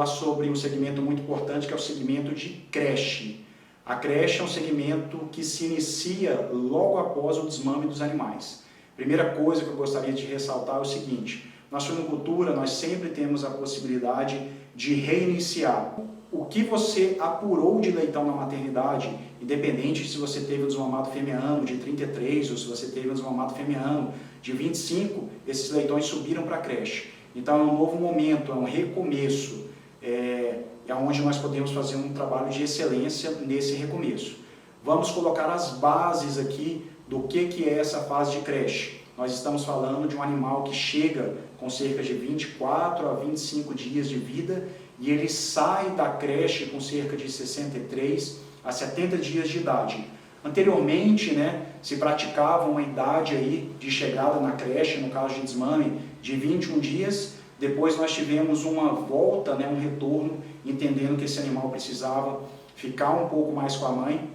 falar sobre um segmento muito importante, que é o segmento de creche. A creche é um segmento que se inicia logo após o desmame dos animais. Primeira coisa que eu gostaria de ressaltar é o seguinte: na suinocultura nós sempre temos a possibilidade de reiniciar. O que você apurou de leitão na maternidade, independente se você teve um desmamado fêmea-ano de 33 ou se você teve um desmamado fêmea-ano de 25, esses leitões subiram para a creche. Então é um novo momento, é um recomeço, é onde nós podemos fazer um trabalho de excelência nesse recomeço. Vamos colocar as bases aqui do que é essa fase de creche. Nós estamos falando de um animal que chega com cerca de 24 a 25 dias de vida e ele sai da creche com cerca de 63 a 70 dias de idade. Anteriormente, se praticava uma idade aí de chegada na creche, no caso de desmame, de 21 dias. Depois nós tivemos uma volta, um retorno, entendendo que esse animal precisava ficar um pouco mais com a mãe,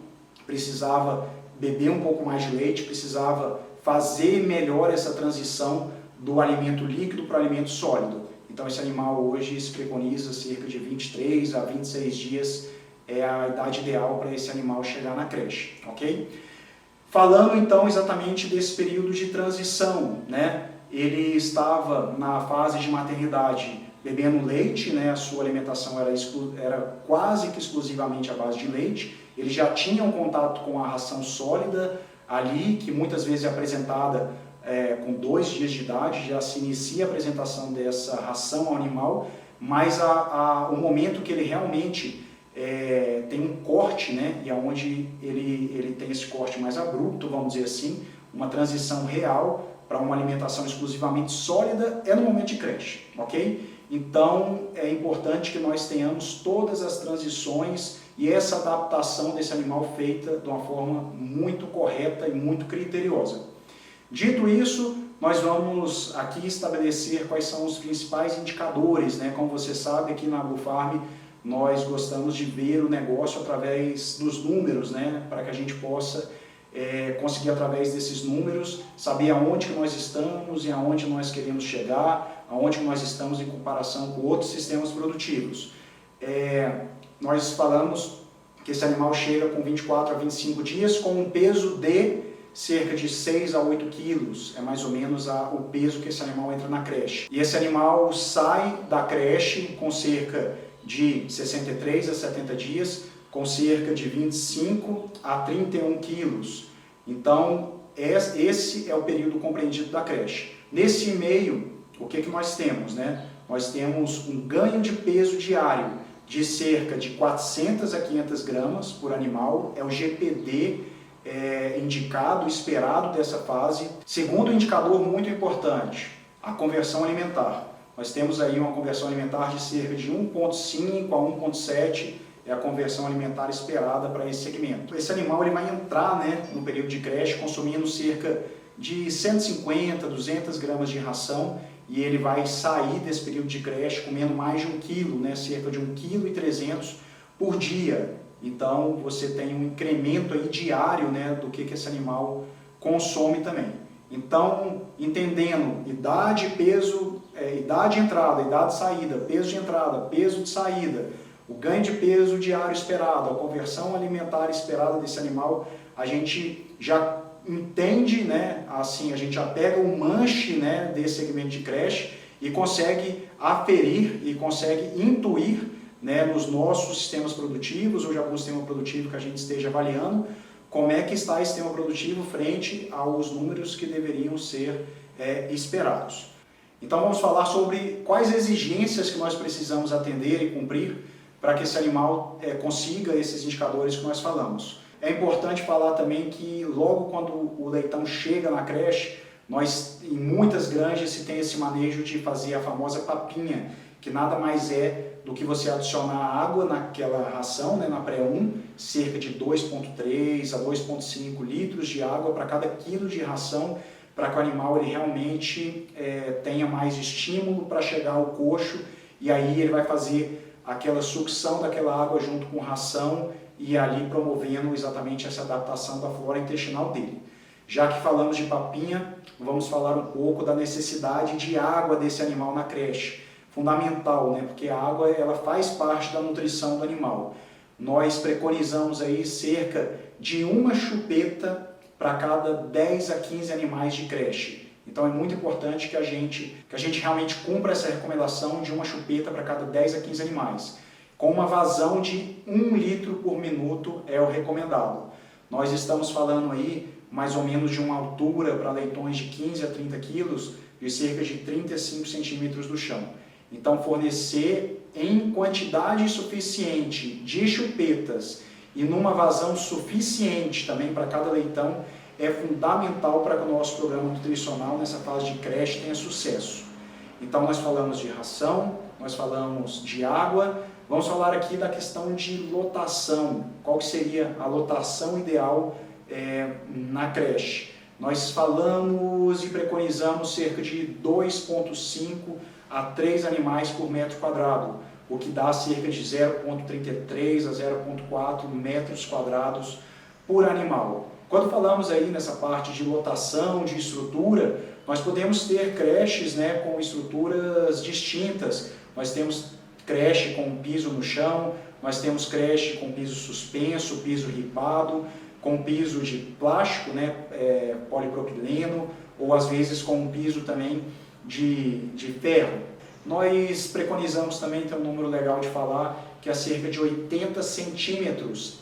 precisava beber um pouco mais de leite, precisava fazer melhor essa transição do alimento líquido para o alimento sólido. Então esse animal hoje se preconiza cerca de 23 a 26 dias, é a idade ideal para esse animal chegar na creche, ok? Falando então exatamente desse período de transição, ele estava na fase de maternidade bebendo leite, a sua alimentação era quase que exclusivamente à base de leite, ele já tinha um contato com a ração sólida ali, que muitas vezes é apresentada com 2 dias de idade, já se inicia a apresentação dessa ração ao animal, mas o momento que ele realmente tem um corte, e aonde ele tem esse corte mais abrupto, vamos dizer assim, uma transição real para uma alimentação exclusivamente sólida, é no momento de creche, ok? Então é importante que nós tenhamos todas as transições e essa adaptação desse animal feita de uma forma muito correta e muito criteriosa. Dito isso, nós vamos aqui estabelecer quais são os principais indicadores, Como você sabe, aqui na Agrofarm nós gostamos de ver o negócio através dos números, Para que a gente possa conseguir, através desses números, saber aonde que nós estamos e aonde nós queremos chegar, aonde que nós estamos em comparação com outros sistemas produtivos. Nós falamos que esse animal chega com 24 a 25 dias com um peso de cerca de 6 a 8 quilos, é mais ou menos o peso que esse animal entra na creche. E esse animal sai da creche com cerca de 63 a 70 dias, com cerca de 25 a 31 quilos. Então, esse é o período compreendido da creche. Nesse meio, o que nós temos? Nós temos um ganho de peso diário de cerca de 400 a 500 gramas por animal, é o GPD indicado, esperado dessa fase. Segundo indicador muito importante, a conversão alimentar. Nós temos aí uma conversão alimentar de cerca de 1,5 a 1,7, é a conversão alimentar esperada para esse segmento. Esse animal ele vai entrar no período de creche consumindo cerca de 150, 200 gramas de ração e ele vai sair desse período de creche comendo mais de 1 quilo, cerca de 1,3 kg por dia. Então você tem um incremento aí diário do que esse animal consome também. Então, entendendo idade, peso, idade de entrada, idade de saída, peso de entrada, peso de saída, o ganho de peso diário esperado, a conversão alimentar esperada desse animal, a gente já entende, assim, a gente já pega o manche, desse segmento de creche e consegue aferir e consegue intuir, nos nossos sistemas produtivos ou de algum sistema produtivo que a gente esteja avaliando, como é que está esse sistema produtivo frente aos números que deveriam ser esperados. Então vamos falar sobre quais exigências que nós precisamos atender e cumprir para que esse animal consiga esses indicadores que nós falamos. É importante falar também que logo quando o leitão chega na creche, em muitas granjas se tem esse manejo de fazer a famosa papinha, que nada mais é do que você adicionar água naquela ração, na pré-1, cerca de 2,3 a 2,5 litros de água para cada quilo de ração, para que o animal ele realmente tenha mais estímulo para chegar ao coxo, e aí ele vai fazer aquela sucção daquela água junto com ração e ali promovendo exatamente essa adaptação da flora intestinal dele. Já que falamos de papinha, vamos falar um pouco da necessidade de água desse animal na creche. fundamental, né? Porque a água ela faz parte da nutrição do animal. Nós preconizamos aí cerca de uma chupeta para cada 10 a 15 animais de creche. Então é muito importante que a gente realmente cumpra essa recomendação de uma chupeta para cada 10 a 15 animais. Com uma vazão de 1 litro por minuto é o recomendado. Nós estamos falando aí mais ou menos de uma altura para leitões de 15 a 30 quilos de cerca de 35 centímetros do chão. Então fornecer em quantidade suficiente de chupetas e numa vazão suficiente também para cada leitão é fundamental para que o nosso programa nutricional nessa fase de creche tenha sucesso. Então nós falamos de ração, nós falamos de água, vamos falar aqui da questão de lotação. Qual que seria a lotação ideal na creche? Nós falamos e preconizamos cerca de 2,5 a 3 animais por metro quadrado, o que dá cerca de 0,33 a 0,4 metros quadrados por animal. Quando falamos aí nessa parte de lotação, de estrutura, nós podemos ter creches, né, com estruturas distintas. Nós temos creche com piso no chão, nós temos creche com piso suspenso, piso ripado, com piso de plástico, né, polipropileno, ou às vezes com um piso também de ferro. Nós preconizamos também, tem um número legal de falar, que é cerca de 80 centímetros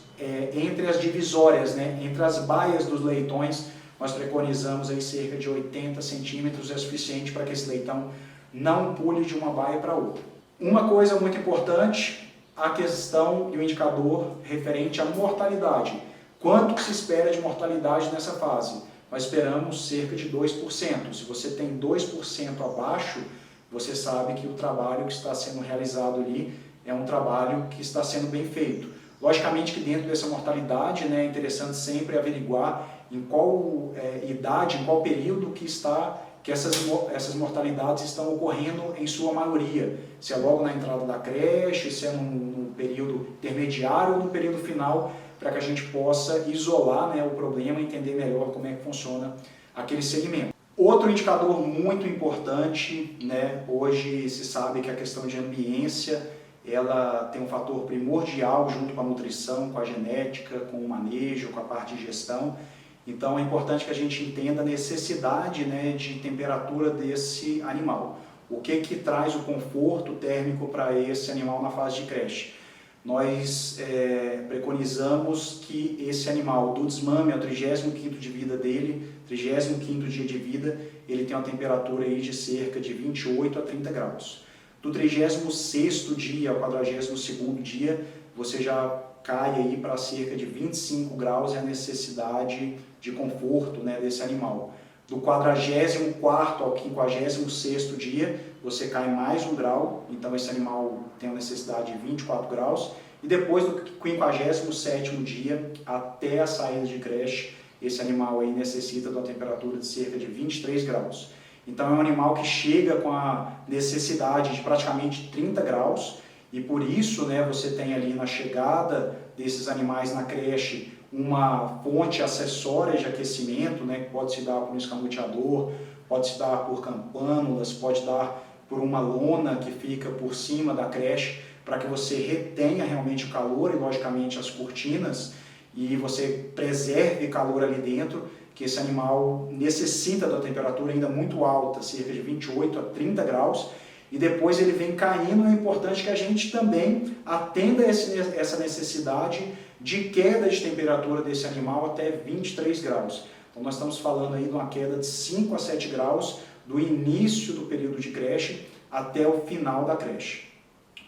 entre as divisórias, né, entre as baias dos leitões. Nós preconizamos aí cerca de 80 centímetros, é suficiente para que esse leitão não pule de uma baia para outra. Uma coisa muito importante, a questão e o indicador referente à mortalidade. Quanto que se espera de mortalidade nessa fase? Nós esperamos cerca de 2%. Se você tem 2% abaixo, você sabe que o trabalho que está sendo realizado ali é um trabalho que está sendo bem feito. Logicamente que dentro dessa mortalidade, né, é interessante sempre averiguar em qual idade, em qual período que essas mortalidades estão ocorrendo em sua maioria. Se é logo na entrada da creche, se é no período intermediário ou no período final, para que a gente possa isolar, né, o problema e entender melhor como é que funciona aquele segmento. Outro indicador muito importante, né, hoje se sabe que a questão de ambiência, ela tem um fator primordial junto com a nutrição, com a genética, com o manejo, com a parte de gestão. Então é importante que a gente entenda a necessidade, né, de temperatura desse animal. O que traz o conforto térmico para esse animal na fase de creche? Nós preconizamos que esse animal, do desmame ao 35º de vida dele, 35º dia de vida, ele tem uma temperatura aí de cerca de 28 a 30 graus. Do 36º dia ao 42º dia, você já cai aí para cerca de 25 graus, é a necessidade de conforto, né, desse animal. Do 44º ao 56º dia, você cai mais 1 grau, então esse animal tem uma necessidade de 24 graus. E depois do 57º dia, até a saída de creche, esse animal aí necessita de uma temperatura de cerca de 23 graus. Então é um animal que chega com a necessidade de praticamente 30 graus, e por isso, né, você tem ali na chegada desses animais na creche uma fonte acessória de aquecimento, né, que pode se dar por um escamoteador, pode se dar por campânulas, pode dar por uma lona que fica por cima da creche, para que você retenha realmente o calor e, logicamente, as cortinas, e você preserve calor ali dentro, que esse animal necessita da temperatura ainda muito alta, cerca de 28 a 30 graus, e depois ele vem caindo. É importante que a gente também atenda essa necessidade de queda de temperatura desse animal até 23 graus. Então nós estamos falando aí de uma queda de 5 a 7 graus do início do período de creche até o final da creche.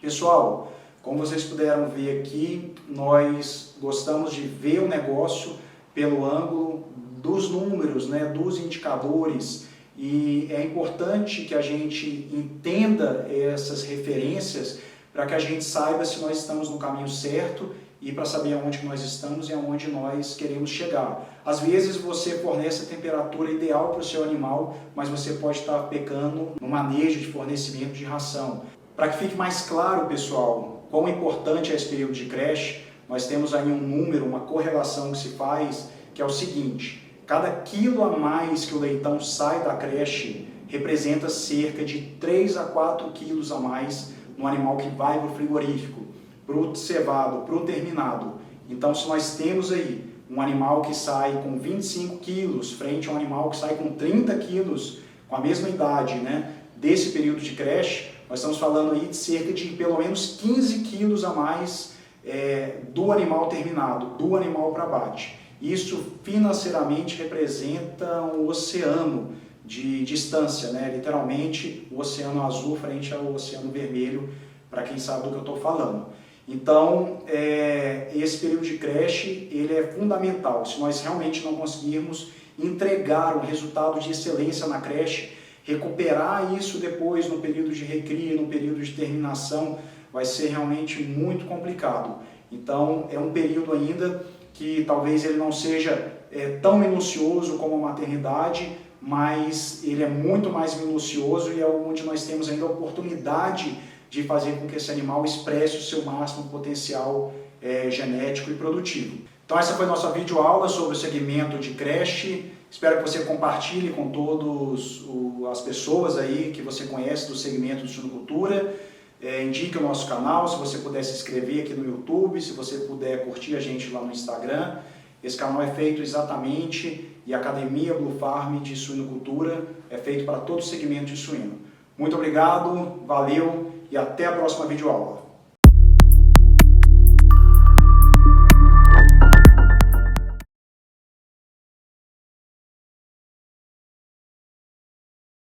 Pessoal, como vocês puderam ver aqui, nós gostamos de ver o negócio pelo ângulo dos números, né, dos indicadores, e é importante que a gente entenda essas referências para que a gente saiba se nós estamos no caminho certo e para saber aonde nós estamos e aonde nós queremos chegar. Às vezes você fornece a temperatura ideal para o seu animal, mas você pode estar pecando no manejo de fornecimento de ração. Para que fique mais claro, pessoal, quão importante é esse período de creche, nós temos aí um número, uma correlação que se faz, que é o seguinte: cada quilo a mais que o leitão sai da creche representa cerca de 3 a 4 quilos a mais no animal que vai para o frigorífico, para o cevado, para o terminado. Então, se nós temos aí um animal que sai com 25 quilos frente a um animal que sai com 30 quilos com a mesma idade, né, desse período de creche, nós estamos falando aí de cerca de pelo menos 15 quilos a mais do animal terminado, do animal para abate. Isso financeiramente representa um oceano de distância, né? Literalmente o oceano azul frente ao oceano vermelho, para quem sabe do que eu estou falando. Então, esse período de creche ele é fundamental. Se nós realmente não conseguirmos entregar um resultado de excelência na creche, recuperar isso depois no período de recria, no período de terminação, vai ser realmente muito complicado. Então, é um período ainda que talvez ele não seja tão minucioso como a maternidade, mas ele é muito mais minucioso e é onde nós temos ainda a oportunidade de fazer com que esse animal expresse o seu máximo potencial genético e produtivo. Então essa foi a nossa videoaula sobre o segmento de creche. Espero que você compartilhe com todas as pessoas aí que você conhece do segmento de suinocultura. Indique o nosso canal, se você puder se inscrever aqui no YouTube, se você puder curtir a gente lá no Instagram. Esse canal é feito exatamente, e a Academia Blue Farm de Suinocultura é feito para todo o segmento de suíno. Muito obrigado, valeu e até a próxima videoaula.